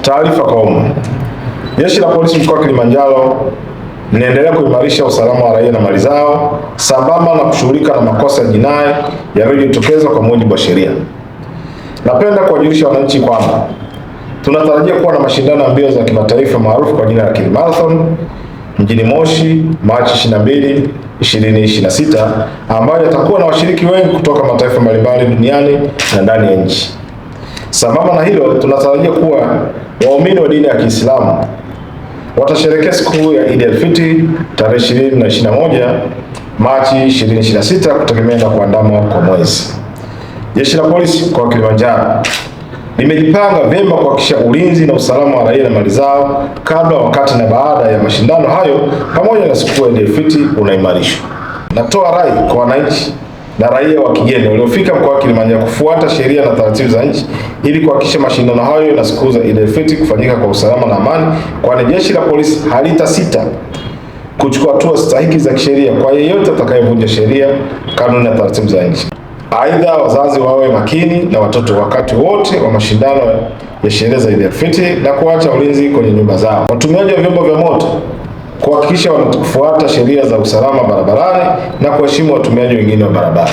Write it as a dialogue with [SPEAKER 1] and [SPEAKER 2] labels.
[SPEAKER 1] Taarifa kwa umma. Jeshi la Polisi mkoa wa Kilimanjaro linaendelea kuimarisha usalama wa raia na mali zao sambamba na kushughulika na makosa ya jinai yaliyojitokeza kwa mujibu wa sheria. Napenda kuwajulisha wananchi kwamba tunatarajia kuwa na mashindano ya mbio za kimataifa maarufu kwa jina la Kilimarathon mjini Moshi Machi 22, 2026 ambayo yatakuwa na washiriki wengi kutoka mataifa mbalimbali duniani na ndani ya nchi. Sambamba na hilo, tunatarajia kuwa waumini wa dini ya Kiislamu watasherehekea siku ya Eid al-Fitr tarehe 20 na 21 Machi 2026 kutegemea na kuandama kwa mwezi. Jeshi la Polisi mkoa wa Kilimanjaro limejipanga vyema kuhakikisha ulinzi na usalama wa raia na mali zao kabla, wakati na baada ya mashindano hayo pamoja na siku ya Eid al-Fitr unaimarishwa. Natoa rai kwa wananchi na raia wa kigeni waliofika mkoa wa Kilimanjaro kufuata sheria na taratibu za nchi ili kuhakikisha mashindano hayo na siku za Eid al-Fitr kufanyika kwa usalama na amani, kwani jeshi la polisi halitasita kuchukua hatua stahiki za kisheria kwa yeyote atakayevunja sheria, kanuni na taratibu za nchi. Aidha, wazazi wawe makini na watoto wakati wote wa mashindano ya sherehe za Eid al-Fitr na kuacha ulinzi kwenye nyumba zao. Watumiaji wa vyombo vya moto kuhakikisha wanafuata sheria za usalama barabarani na kuheshimu watumiaji wengine wa barabara.